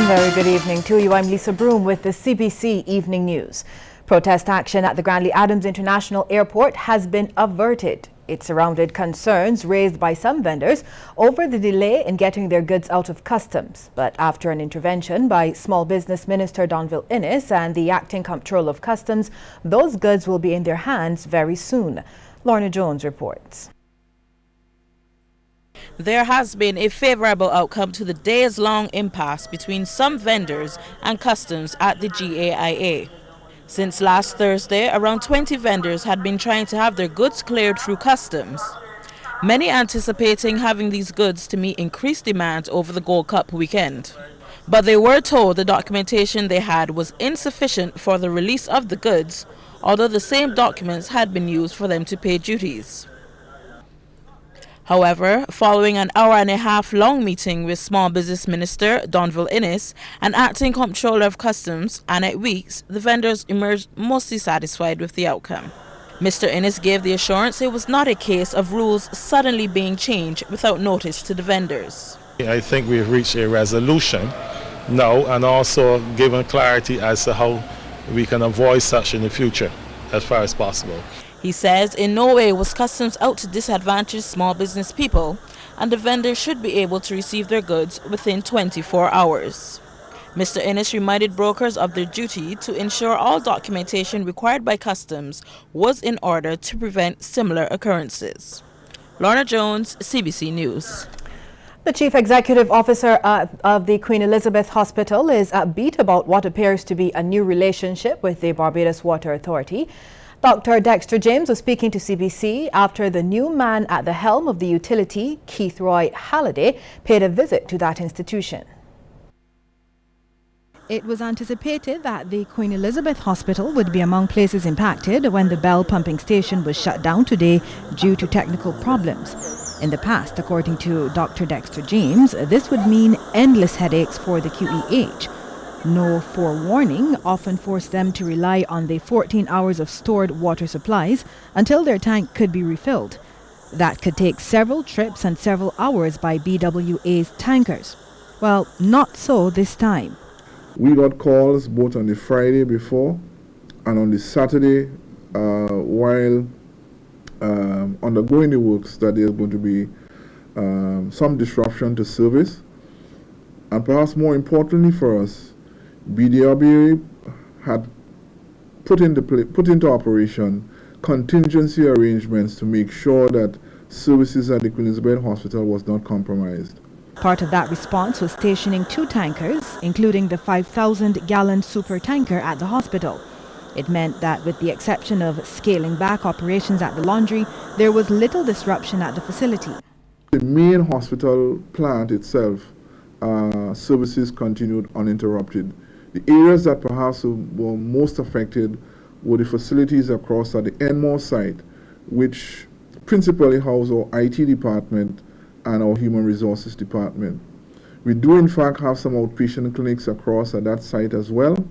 Very good evening to you. I'm Lisa Broom with the CBC Evening News. Protest action at the Grantley Adams International Airport has been averted. It surrounded concerns raised by some vendors over the delay in getting their goods out of customs. But after an intervention by Small Business Minister Donville Innes and the Acting Comptroller of Customs, those goods will be in their hands very soon. Lorna Jones reports. There has been a favorable outcome to the days-long impasse between some vendors and customs at the GAIA. Since last Thursday, around 20 vendors had been trying to have their goods cleared through customs, many anticipating having these goods to meet increased demand over the Gold Cup weekend. But they were told the documentation they had was insufficient for the release of the goods, although the same documents had been used for them to pay duties. However, following an hour-and-a-half-long meeting with Small Business Minister Donville Innes and Acting Comptroller of Customs Annette Weeks, the vendors emerged mostly satisfied with the outcome. Mr. Innes gave the assurance it was not a case of rules suddenly being changed without notice to the vendors. I think we've reached a resolution now, and also given clarity as to how we can avoid such in the future as far as possible. He says in no way was customs out to disadvantage small business people, and the vendors should be able to receive their goods within 24 hours. Mr. Innes reminded brokers of their duty to ensure all documentation required by customs was in order to prevent similar occurrences. Lorna Jones, CBC News. The Chief Executive Officer of the Queen Elizabeth Hospital is upbeat about what appears to be a new relationship with the Barbados Water Authority. Dr. Dexter James was speaking to CBC after the new man at the helm of the utility, Keith Roy Halliday, paid a visit to that institution. It was anticipated that the Queen Elizabeth Hospital would be among places impacted when the Bell pumping station was shut down today due to technical problems. In the past, according to Dr. Dexter James, this would mean endless headaches for the QEH. No forewarning often forced them to rely on the 14 hours of stored water supplies until their tank could be refilled. That could take several trips and several hours by BWA's tankers. Well, not so this time. We got calls both on the Friday before and on the Saturday while undergoing the works that there's going to be some disruption to service. And perhaps more importantly for us, BWA had put into operation contingency arrangements to make sure that services at the Queen Elizabeth Hospital was not compromised. Part of that response was stationing 2 tankers, including the 5,000-gallon super tanker at the hospital. It meant that with the exception of scaling back operations at the laundry, there was little disruption at the facility. The main hospital plant itself, services continued uninterrupted. The areas that perhaps were most affected were the facilities across at the Enmore site, which principally house our IT department and our human resources department. We do in fact have some outpatient clinics across at that site as well,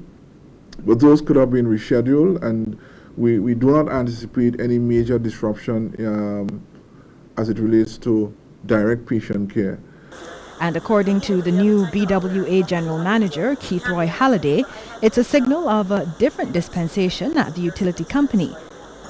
but those could have been rescheduled, and we do not anticipate any major disruption as it relates to direct patient care. And according to the new BWA General Manager, Keith Roy Halliday, it's a signal of a different dispensation at the utility company.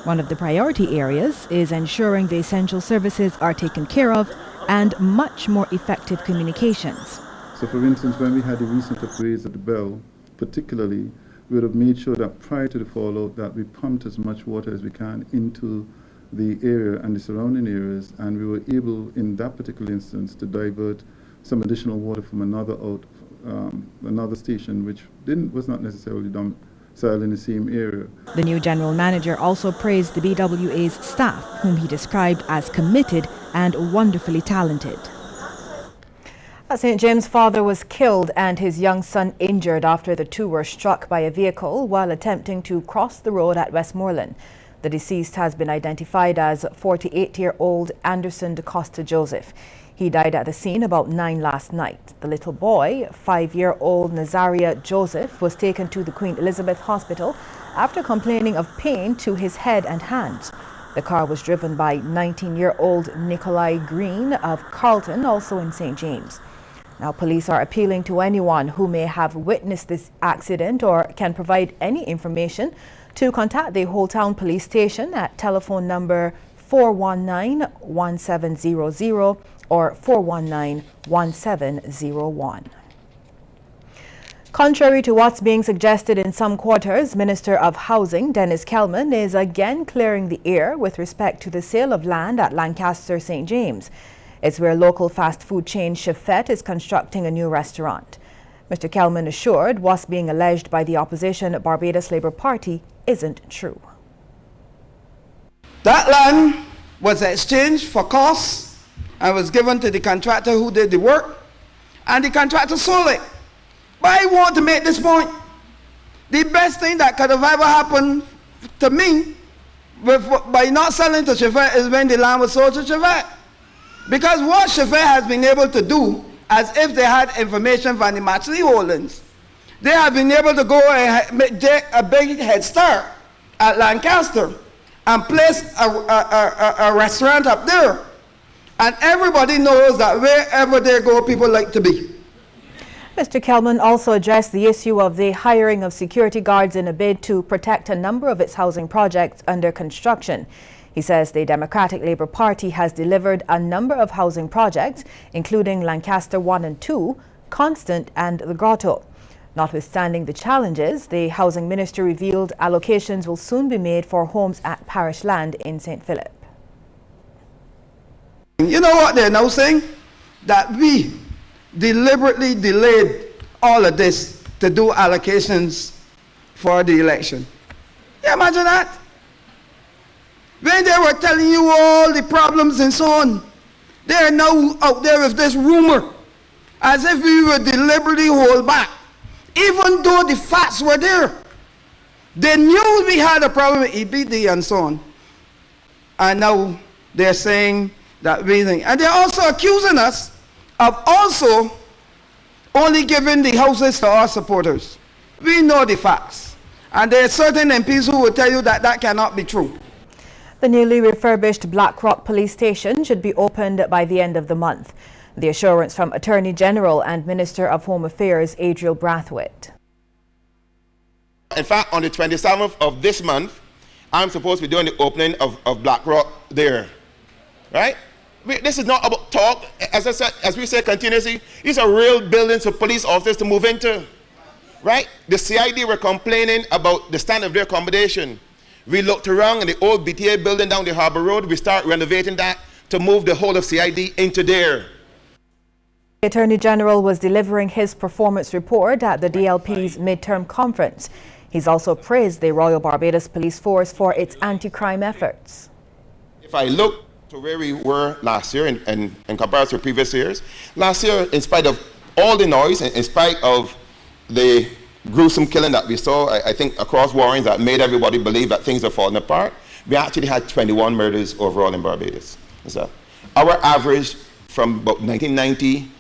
One of the priority areas is ensuring the essential services are taken care of and much more effective communications. So for instance, when we had the recent upgrades at the Bell, particularly, we would have made sure that prior to the fallout that we pumped as much water as we can into the area and the surrounding areas, and we were able, in that particular instance, to divert some additional water from another station, which was not necessarily domiciled in the same area. The new general manager also praised the BWA's staff, whom he described as committed and wonderfully talented. St. James' father was killed and his young son injured after the two were struck by a vehicle while attempting to cross the road at Westmoreland. The deceased has been identified as 48-year-old Anderson DeCosta Joseph. He died at the scene about 9 last night. The little boy, 5-year-old Nazaria Joseph, was taken to the Queen Elizabeth Hospital after complaining of pain to his head and hands. The car was driven by 19-year-old Nikolai Green of Carlton, also in St. James. Now, police are appealing to anyone who may have witnessed this accident or can provide any information to contact the Whole Town Police Station at telephone number 419-1700 or 419-1701. Contrary to what's being suggested in some quarters, Minister of Housing Dennis Kelman is again clearing the air with respect to the sale of land at Lancaster St. James. It's where local fast food chain Chefette is constructing a new restaurant. Mr. Kelman assured what's being alleged by the opposition Barbados Labour Party isn't true. That land was exchanged for costs and was given to the contractor who did the work, and the contractor sold it. But I want to make this point. The best thing that could have ever happened to me by not selling to Chefette is when the land was sold to Chefette. Because what Chefette has been able to do, as if they had information from the Matchley Holdings, they have been able to go and take a big head start at Lancaster and place a restaurant up there. And everybody knows that wherever they go, people like to be. Mr. Kelman also addressed the issue of the hiring of security guards in a bid to protect a number of its housing projects under construction. He says the Democratic Labour Party has delivered a number of housing projects, including Lancaster 1 and 2, Constant and the Grotto. Notwithstanding the challenges, the Housing Minister revealed allocations will soon be made for homes at Parish Land in St. Philip. You know what they're now saying? That we deliberately delayed all of this to do allocations for the election. You imagine that? When they were telling you all the problems and so on, they are now out there with this rumor, as if we were deliberately hold back, even though the facts were there. They knew we had a problem with EBD and so on. And now they're saying that we think, and they're also accusing us of also only giving the houses to our supporters. We know the facts. And there are certain MPs who will tell you that that cannot be true. The newly refurbished Black Rock Police Station should be opened by the end of the month. The assurance from Attorney General and Minister of Home Affairs, Brittany Brathwaite. In fact, on the 27th of this month, I'm supposed to be doing the opening of Black Rock there, right? This is not about talk. As I said, as we say continuously, these are real buildings for police officers to move into, right? The CID were complaining about the standard of their accommodation. We looked around in the old BTA building down the Harbour Road. We start renovating that to move the whole of CID into there. The Attorney General was delivering his performance report at the DLP's midterm conference. He's also praised the Royal Barbados Police Force for its anti-crime efforts. If I look to where we were last year in comparison to previous years, last year, in spite of all the noise, in spite of the gruesome killing that we saw, I think across Warrens that made everybody believe that things are falling apart, we actually had 21 murders overall in Barbados. So our average from about 1990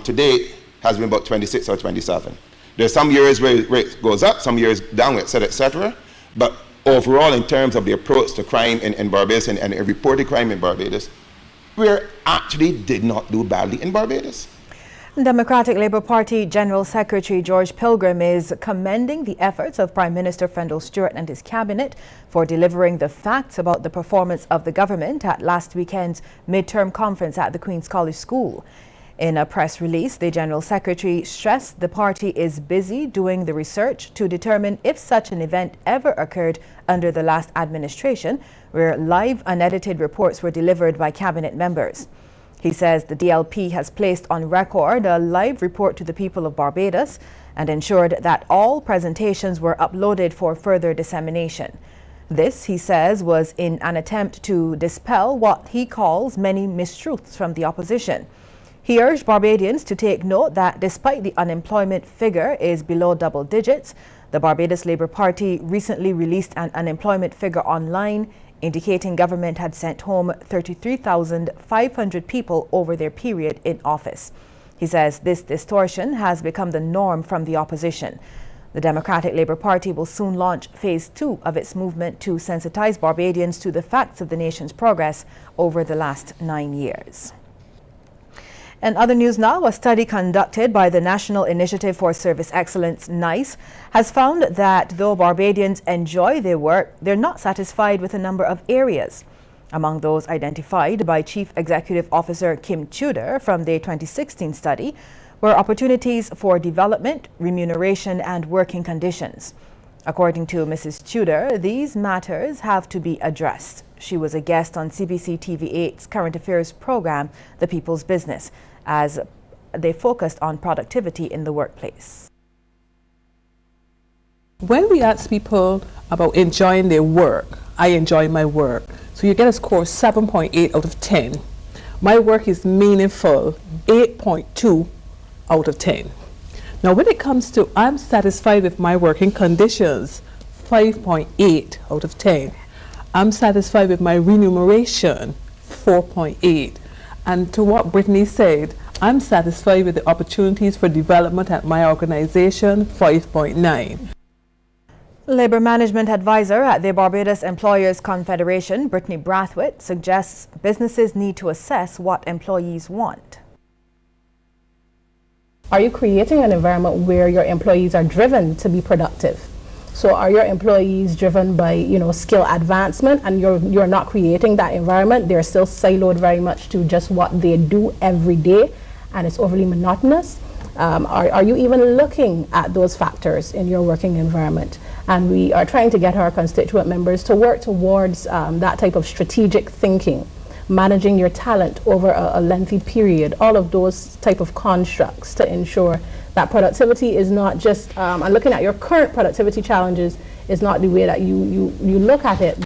to date has been about 26 or 27. There's some years where it goes up, some years down, et cetera. But overall, in terms of the approach to crime in Barbados and reported crime in Barbados, we actually did not do badly in Barbados. Democratic Labour Party General Secretary George Pilgrim is commending the efforts of Prime Minister Fendell Stewart and his cabinet for delivering the facts about the performance of the government at last weekend's midterm conference at the Queen's College School. In a press release, the General Secretary stressed the party is busy doing the research to determine if such an event ever occurred under the last administration, where live unedited reports were delivered by cabinet members. He says the DLP has placed on record a live report to the people of Barbados and ensured that all presentations were uploaded for further dissemination. This, he says, was in an attempt to dispel what he calls many mistruths from the opposition. He urged Barbadians to take note that despite the unemployment figure is below double digits, the Barbados Labour Party recently released an unemployment figure online indicating government had sent home 33,500 people over their period in office. He says this distortion has become the norm from the opposition. The Democratic Labour Party will soon launch phase 2 of its movement to sensitize Barbadians to the facts of the nation's progress over the last 9 years. In other news now, a study conducted by the National Initiative for Service Excellence, NICE, has found that though Barbadians enjoy their work, they're not satisfied with a number of areas. Among those identified by Chief Executive Officer Kim Tudor from the 2016 study were opportunities for development, remuneration and working conditions. According to Mrs. Tudor, these matters have to be addressed. She was a guest on CBC TV8's current affairs program, The People's Business, as they focused on productivity in the workplace. When we ask people about enjoying their work, I enjoy my work. So you get a score 7.8 out of 10. My work is meaningful, 8.2 out of 10. Now when it comes to I'm satisfied with my working conditions, 5.8 out of 10. I'm satisfied with my remuneration, 4.8. And to what Brittany said, I'm satisfied with the opportunities for development at my organization, 5.9. Labor Management Advisor at the Barbados Employers Confederation, Brittany Brathwaite, suggests businesses need to assess what employees want. Are you creating an environment where your employees are driven to be productive? So are your employees driven by, skill advancement, and you're not creating that environment? They're still siloed very much to just what they do every day, and it's overly monotonous. Are you even looking at those factors in your working environment? And we are trying to get our constituent members to work towards that type of strategic thinking, managing your talent over a lengthy period, all of those type of constructs to ensure that productivity is not just, and looking at your current productivity challenges is not the way that you look at it.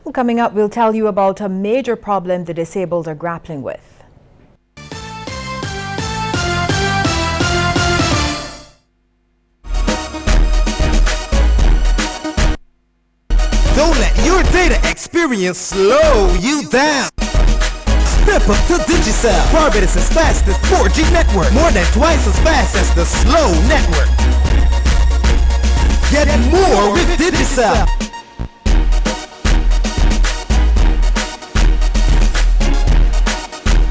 Well, coming up, we'll tell you about a major problem the disabled are grappling with. Don't let your data experience slow you down. Step up to Digicel, Barbados' fastest 4G network, more than twice as fast as the slow network. Get more with Digicel.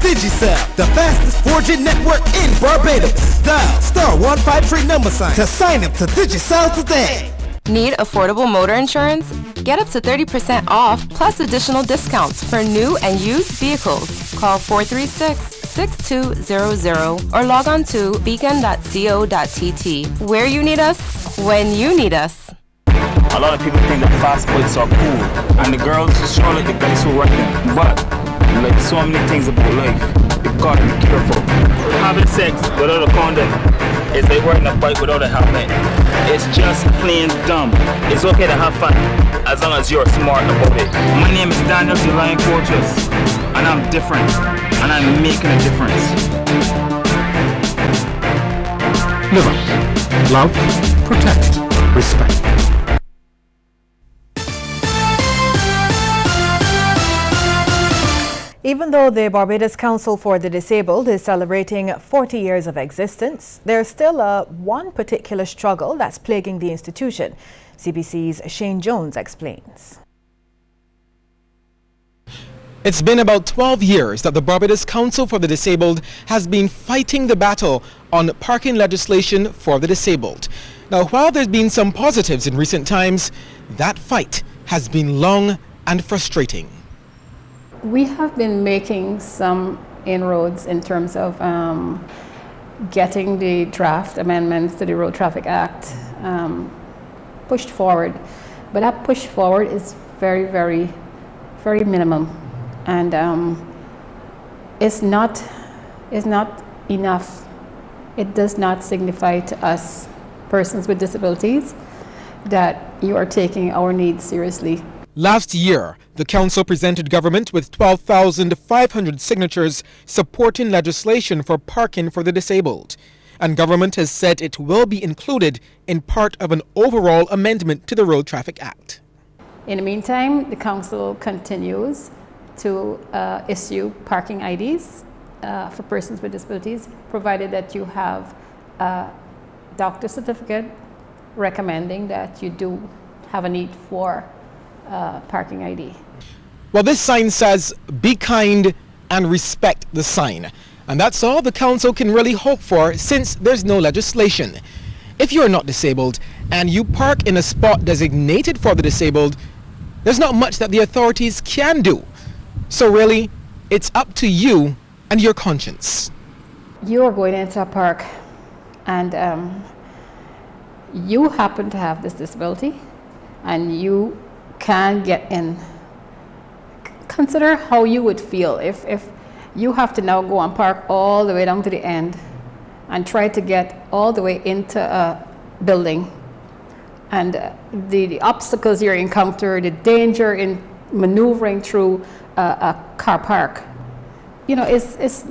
Digicel, the fastest 4G network in Barbados. Dial *153 to sign up to Digicel today. Need affordable motor insurance? Get up to 30% off plus additional discounts for new and used vehicles. Call 436-6200 or log on to beacon.co.tt. Where you need us, when you need us. A lot of people think that fast bikes are cool, and the girls show like the guys who ride them. But like so many things about life, you gotta be careful. Having sex without a condom is like riding a bike without a helmet. It's just plain dumb. It's okay to have fun as long as you're smart about it. My name is Daniel the Lion Fortress, and I'm different, and I'm making a difference. Live up. Love, protect, respect. Even though the Barbados Council for the Disabled is celebrating 40 years of existence, there's still one particular struggle that's plaguing the institution. CBC's Shane Jones explains. It's been about 12 years that the Barbados Council for the Disabled has been fighting the battle on parking legislation for the disabled. Now, while there's been some positives in recent times, that fight has been long and frustrating. We have been making some inroads in terms of getting the draft amendments to the Road Traffic Act pushed forward. But that push forward is very, very, very minimum. And it's not enough. It does not signify to us, persons with disabilities, that you are taking our needs seriously. Last year, the council presented government with 12,500 signatures supporting legislation for parking for the disabled. And government has said it will be included in part of an overall amendment to the Road Traffic Act. In the meantime, the council continues to issue parking IDs for persons with disabilities, provided that you have a doctor's certificate recommending that you do have a need for parking ID. Well, this sign says, "Be kind and respect the sign." And that's all the council can really hope for since there's no legislation. If you're not disabled and you park in a spot designated for the disabled, there's not much that the authorities can do. So really, it's up to you and your conscience. You are going into a park and you happen to have this disability and you can get in. Consider how you would feel if you have to now go and park all the way down to the end and try to get all the way into a building. And the obstacles you encounter, the danger in maneuvering through a car park, you know, is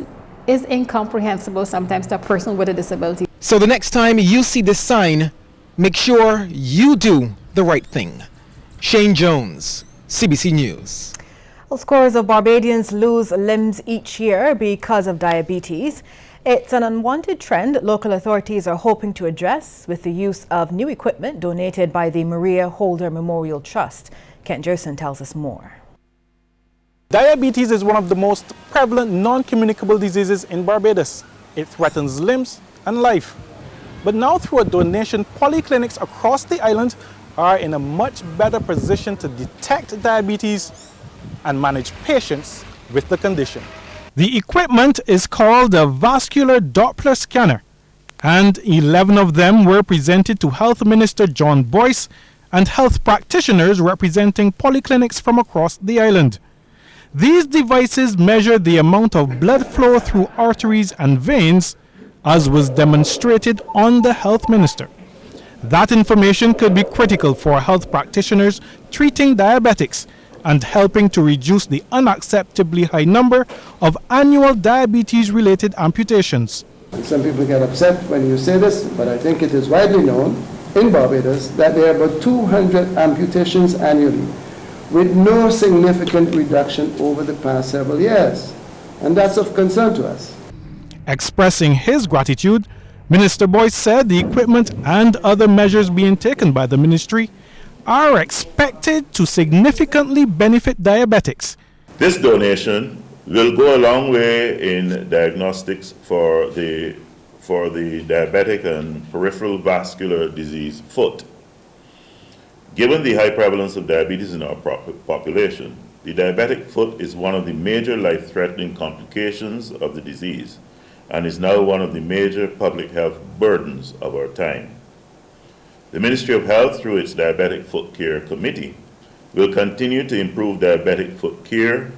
incomprehensible sometimes to a person with a disability. So the next time you see this sign, make sure you do the right thing. Shane Jones, CBC News. Well, scores of Barbadians lose limbs each year because of diabetes. It's an unwanted trend local authorities are hoping to address with the use of new equipment donated by the Maria Holder Memorial Trust. Kent Jerson tells us more. Diabetes is one of the most prevalent non-communicable diseases in Barbados. It threatens limbs and life. But now through a donation, polyclinics across the island are in a much better position to detect diabetes and manage patients with the condition. The equipment is called a vascular Doppler scanner, and 11 of them were presented to Health Minister John Boyce and health practitioners representing polyclinics from across the island. These devices measure the amount of blood flow through arteries and veins, as was demonstrated on the Health Minister. That information could be critical for health practitioners treating diabetics and helping to reduce the unacceptably high number of annual diabetes-related amputations. Some people get upset when you say this, but I think it is widely known in Barbados that there are about 200 amputations annually, with no significant reduction over the past several years. And that's of concern to us. Expressing his gratitude, Minister Boyce said the equipment and other measures being taken by the ministry are expected to significantly benefit diabetics. This donation will go a long way in diagnostics for the diabetic and peripheral vascular disease foot. Given the high prevalence of diabetes in our population, the diabetic foot is one of the major life-threatening complications of the disease and is now one of the major public health burdens of our time. The Ministry of Health, through its Diabetic Foot Care Committee, will continue to improve diabetic foot care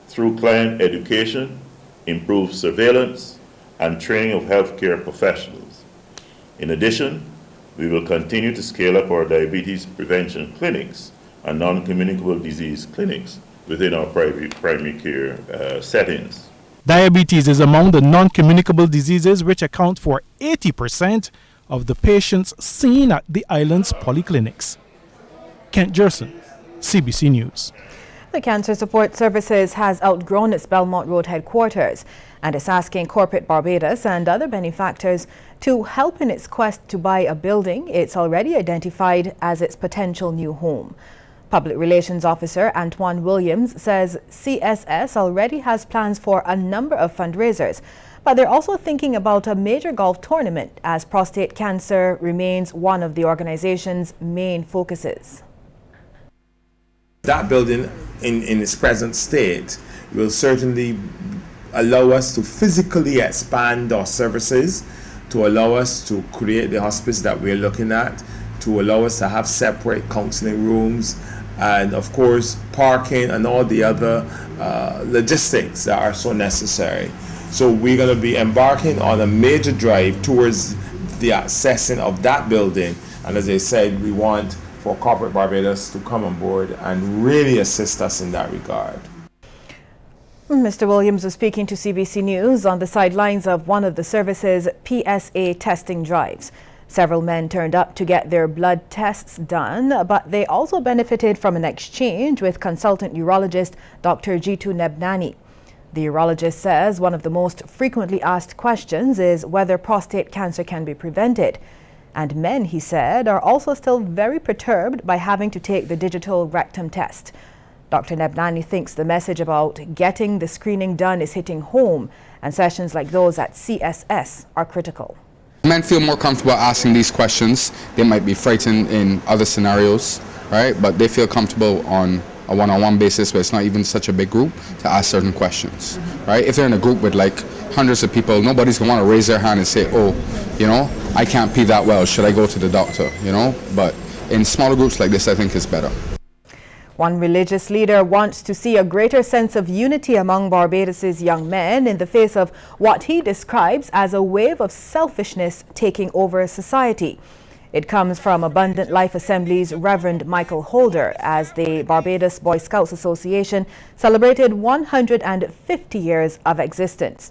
through client education, improved surveillance, and training of healthcare professionals. In addition, we will continue to scale up our diabetes prevention clinics and non-communicable disease clinics within our primary care settings. Diabetes is among the non-communicable diseases which account for 80% of the patients seen at the island's polyclinics. Kent Jerson, CBC News. The Cancer Support Services has outgrown its Belmont Road headquarters and is asking corporate Barbados and other benefactors to help in its quest to buy a building it's already identified as its potential new home. Public Relations Officer Antoine Williams says CSS already has plans for a number of fundraisers, but they're also thinking about a major golf tournament as prostate cancer remains one of the organization's main focuses. That building in its present state will certainly allow us to physically expand our services, to allow us to create the hospice that we're looking at, to allow us to have separate counseling rooms, and of course parking and all the other logistics that are so necessary. So we're going to be embarking on a major drive towards the accessing of that building, and as I said, we want for corporate Barbados to come on board and really assist us in that regard. Mr. Williams was speaking to CBC News on the sidelines of one of the service's PSA testing drives. Several men turned up to get their blood tests done, but they also benefited from an exchange with consultant urologist Dr. Jitu Nebnani. The urologist says one of the most frequently asked questions is whether prostate cancer can be prevented. And men, he said, are also still very perturbed by having to take the digital rectum test. Dr. Nebnani thinks the message about getting the screening done is hitting home, and sessions like those at CSS are critical. Men feel more comfortable asking these questions. They might be frightened in other scenarios, right? But they feel comfortable on a one-on-one basis where it's not even such a big group to ask certain questions, right? If they're in a group with like hundreds of people, nobody's gonna want to raise their hand and say, oh, you know, I can't pee that well, should I go to the doctor, you know? But in smaller groups like this, I think it's better. One religious leader wants to see a greater sense of unity among Barbados's young men in the face of what he describes as a wave of selfishness taking over society. It comes from Abundant Life Assembly's Reverend Michael Holder as the Barbados Boy Scouts Association celebrated 150 years of existence.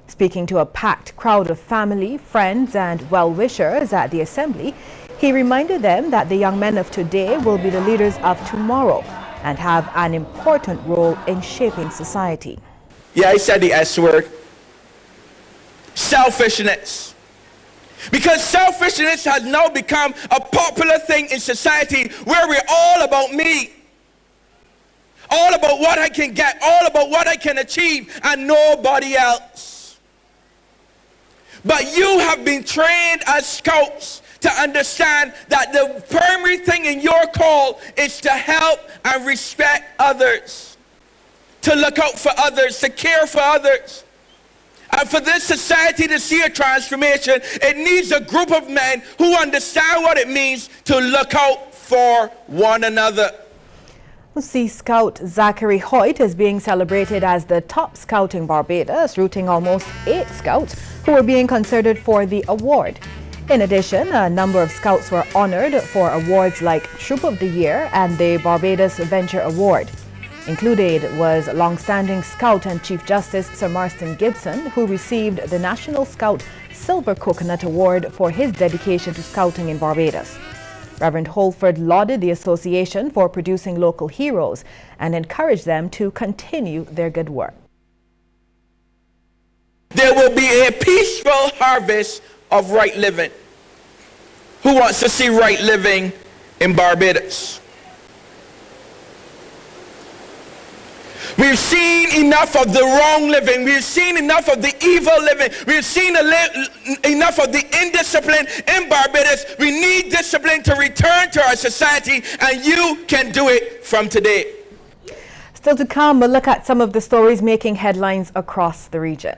Speaking to a packed crowd of family, friends and well-wishers at the assembly, he reminded them that the young men of today will be the leaders of tomorrow and have an important role in shaping society. Yeah, I said the S word. Selfishness. Because selfishness has now become a popular thing in society where we're all about me. All about what I can get, all about what I can achieve, and nobody else. But you have been trained as scouts to understand that the primary thing in your call is to help and respect others, to look out for others, to care for others. And for this society to see a transformation, it needs a group of men who understand what it means to look out for one another. Sea Scout Zachary Hoyt is being celebrated as the top scout in Barbados, routing almost 8 scouts who were being considered for the award. In addition, a number of scouts were honored for awards like Troop of the Year and the Barbados Venture Award. Included was long-standing Scout and Chief Justice Sir Marston Gibson, who received the National Scout Silver Coconut Award for his dedication to scouting in Barbados. Reverend Holford lauded the association for producing local heroes and encouraged them to continue their good work. There will be a peaceful harvest of right living. Who wants to see right living in Barbados? We've seen enough of the wrong living. We've seen enough of the evil living. We've seen enough of the indiscipline in Barbados. We need discipline to return to our society, and you can do it from today. Still to come, we'll look at some of the stories making headlines across the region.